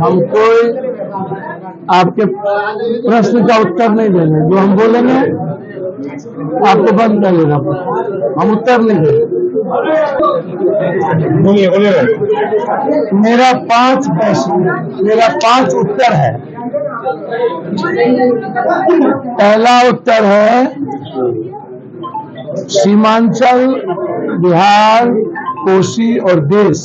हम कोई आपके प्रश्न का उत्तर नहीं देंगे। जो हम बोलेंगे आपको बंद कर लेना, हम उत्तर नहीं देंगे। मेरा 5 प्रश्न, मेरा 5 उत्तर है। पहला उत्तर है सीमांचल, बिहार, कोसी और देश।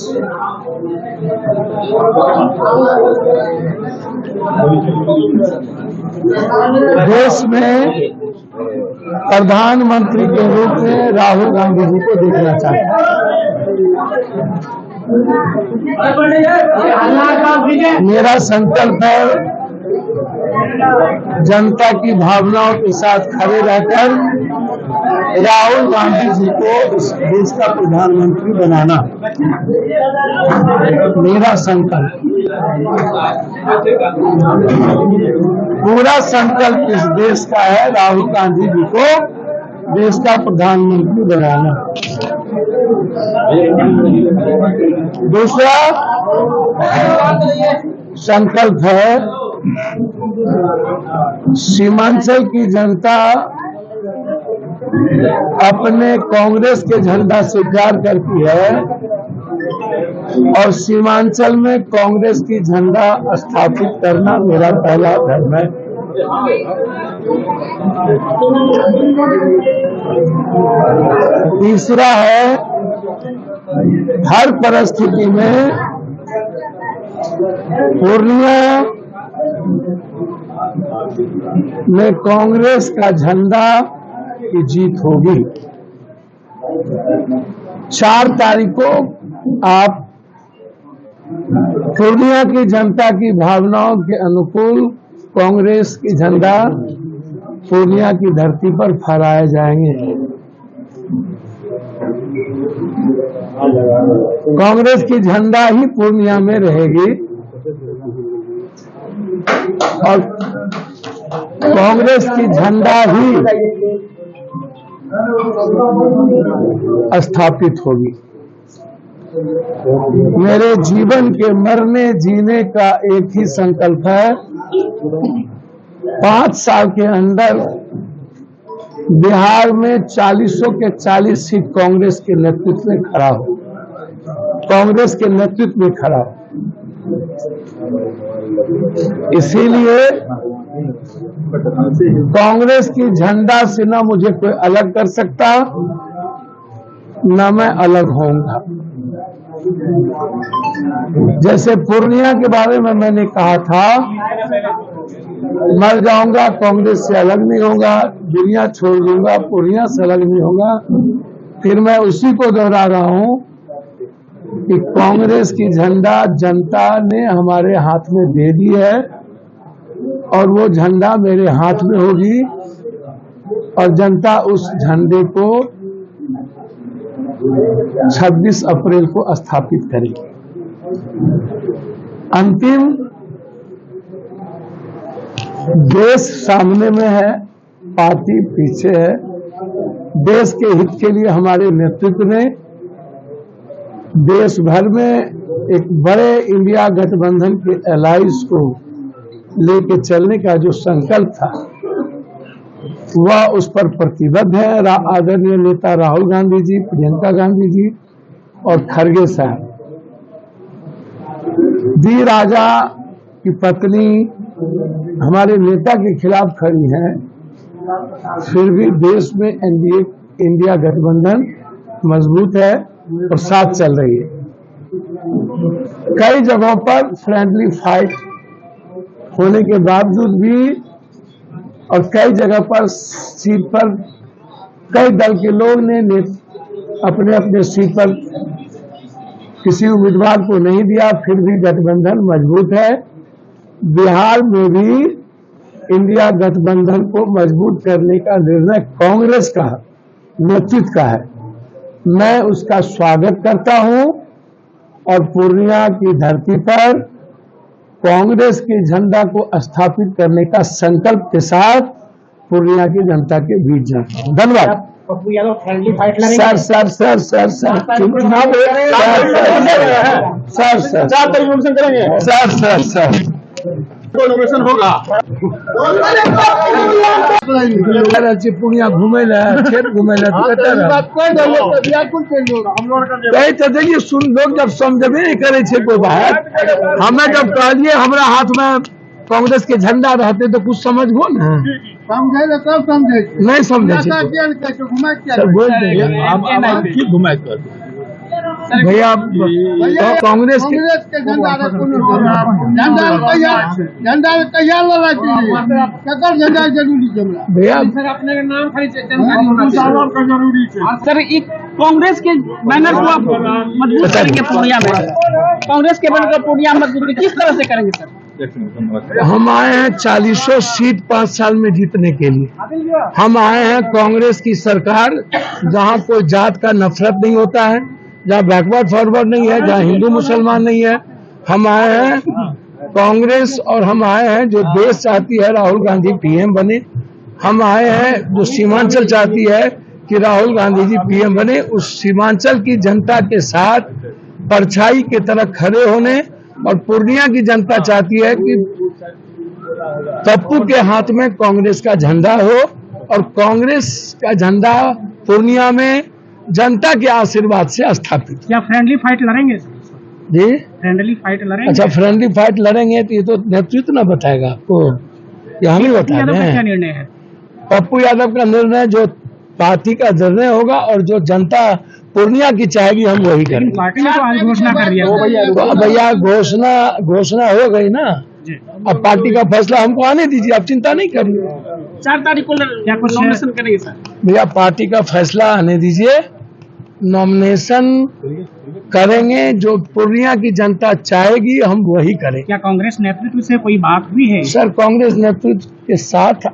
देश में प्रधानमंत्री के रूप में राहुल गांधी जी को देखना चाहते हैं। मेरा संकल्प है जनता की भावनाओं के साथ खड़े रहकर राहुल गांधी जी को इस देश का प्रधानमंत्री बनाना मेरा संकल्प। पूरा संकल्प इस देश का है राहुल गांधी जी को देश का प्रधानमंत्री बनाना। दूसरा संकल्प है सीमांचल की जनता अपने कांग्रेस के झंडा स्वीकार करती है और सीमांचल में कांग्रेस की झंडा स्थापित करना मेरा पहला धर्म है। तीसरा है हर परिस्थिति में पूर्णिया में कांग्रेस का झंडा की जीत होगी। 4 तारीख को आप पूर्णिया की जनता की भावनाओं के अनुकूल कांग्रेस की झंडा पूर्णिया की धरती पर फहराए जाएंगे। कांग्रेस की झंडा ही पूर्णिया में रहेगी और कांग्रेस की झंडा ही स्थापित होगी। मेरे जीवन के मरने जीने का एक ही संकल्प है, 5 साल के अंदर बिहार में 40 के 40 सीट कांग्रेस के नेतृत्व में खड़ा हो, कांग्रेस के नेतृत्व में खड़ा हो। इसीलिए कांग्रेस की झंडा से ना मुझे कोई अलग कर सकता, ना मैं अलग होऊंगा। जैसे पूर्णिया के बारे में मैंने कहा था, मर जाऊंगा कांग्रेस से अलग नहीं होगा, दुनिया छोड़ दूंगा पूर्णिया से अलग नहीं होगा। फिर मैं उसी को दोहरा रहा हूं कि कांग्रेस की झंडा जनता ने हमारे हाथ में दे दी है और वो झंडा मेरे हाथ में होगी और जनता उस झंडे को 26 अप्रैल को स्थापित करेगी। अंतिम देश सामने में है, पार्टी पीछे है। देश के हित के लिए हमारे नेतृत्व ने देश भर में एक बड़े इंडिया गठबंधन के एलाइज को लेके चलने का जो संकल्प था वह उस पर प्रतिबद्ध है। आदरणीय नेता राहुल गांधी जी, प्रियंका गांधी जी और खड़गे साहब। डी राजा की पत्नी हमारे नेता के खिलाफ खड़ी है, फिर भी देश में एनडीए इंडिया गठबंधन मजबूत है और साथ चल रही है। कई जगहों पर फ्रेंडली फाइट होने के बावजूद भी और कई जगह पर सीट पर कई दल के लोग ने अपने अपने सीट पर किसी उम्मीदवार को नहीं दिया, फिर भी गठबंधन मजबूत है। बिहार में भी इंडिया गठबंधन को मजबूत करने का निर्णय कांग्रेस का नेतृत्व का है। मैं उसका स्वागत करता हूं और पूर्णिया की धरती पर कांग्रेस के झंडा को स्थापित करने का संकल्प के साथ पूर्णिया की जनता के बीच जाता हूं। धन्यवाद। Pappu Yadav friendly fight sir चुनाव सर 4 तारीख नॉमिनेशन करेंगे। सर तो नॉमिनेशन होगा। पूर्णिया घूमे ला खेत घूमे ला तो देखिए सुन लोग जब समझबे नहीं करे छे कोई बात, हमें जब कहलिए हमरा हाथ में कांग्रेस के झंडा रहते तो कुछ समझबो ना, समझे तब समझे नहीं समझे सर बोल की घुमाए कर भैया कांग्रेस के झंडा तैयार लगा ककर झंडा जरूरी है भैया सर अपने नाम खाली जरूरी है सर। एक कांग्रेस के बैनर को आप मजबूत करेंगे पूर्णिया में, कांग्रेस के बैनर को पूर्णिया मजबूत किस तरह से करेंगे सर? हम आए हैं 40 सीट 5 साल में जीतने के लिए। हम आए हैं कांग्रेस की सरकार जहां कोई जात का नफरत नहीं होता है, जहां बैकवर्ड फॉरवर्ड नहीं है, जहां हिंदू मुसलमान नहीं है। हम आए हैं कांग्रेस और हम आए हैं जो देश चाहती है राहुल गांधी पीएम बने। हम आए हैं जो सीमांचल चाहती है कि राहुल गांधी जी पीएम बने। उस सीमांचल की जनता के साथ परछाई की तरह खड़े होने, और पूर्णिया की जनता चाहती है कि पप्पू के हाथ में कांग्रेस का झंडा हो और कांग्रेस का झंडा पूर्णिया में जनता के आशीर्वाद से स्थापित। क्या फ्रेंडली फाइट लड़ेंगे जी? फ्रेंडली फाइट लड़ेंगे? अच्छा फ्रेंडली फाइट लड़ेंगे तो ये तो नेतृत्व ना बताएगा आपको, ये हम ही बता रहे हैं। क्या निर्णय है पप्पू यादव का निर्णय जो पार्टी का निर्णय होगा और जो जनता पूर्णिया की चाहेगी हम वही करेंगे। पार्टी ने तो आज घोषणा कर दिया भैया, घोषणा हो गई ना, अब पार्टी का फैसला हमको आने दीजिए, आप चिंता नहीं करिए। 4 तारीख को क्या कुछ नॉमिनेशन करेंगे सर? भैया पार्टी का फैसला आने दीजिए, नॉमिनेशन करेंगे जो पूर्णिया की जनता चाहेगी हम वही करेंगे। क्या कांग्रेस नेतृत्व से कोई बात हुई है? सर कांग्रेस नेतृत्व के साथ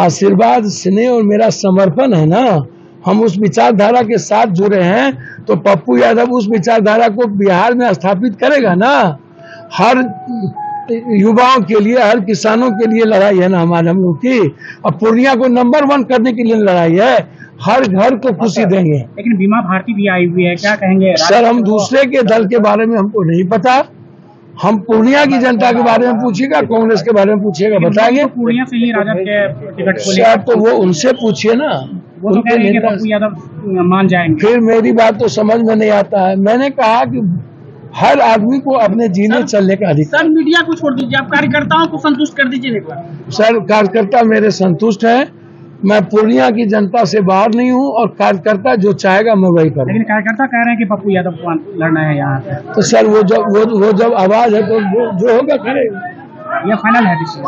आशीर्वाद स्नेह और मेरा समर्पण है ना, हम उस विचारधारा के साथ जुड़े हैं, तो पप्पू यादव उस विचारधारा को बिहार में स्थापित करेगा ना। हर युवाओं के लिए, हर किसानों के लिए लड़ाई है ना हमारे हम लोग की, और पूर्णिया को नंबर 1 करने के लिए लड़ाई है, हर घर को खुशी देंगे। लेकिन बीमा भारती भी आई हुई है, क्या कहेंगे? सर हम दूसरे के दल के बारे में हमको नहीं पता, हम पूर्णिया की जनता के बारे में पूछिएगा, कांग्रेस के बारे में पूछिएगा, बताएंगे। पूर्णिया से ही राजद के टिकट को सर तो वो उनसे पूछिए ना, वो तो कह रहे हैं कि पप्पू यादव मान जाएंगे। फिर मेरी बात तो समझ में नहीं आता है। मैंने कहा कि हर आदमी को अपने जीने चलने का अधिकार। सर मीडिया को छोड़ दीजिए, आप कार्यकर्ताओं को संतुष्ट कर दीजिए एक बार। सर कार्यकर्ता मेरे संतुष्ट है, मैं पूर्णिया की जनता से बाहर नहीं हूँ, और कार्यकर्ता जो चाहेगा मैं वही करूँ। लेकिन कार्यकर्ता कह रहे हैं कि पप्पू यादव को लड़ना है यहाँ पे। तो सर वो जब आवाज है तो जो होगा करेगा। यह फाइनल है डिसीजन।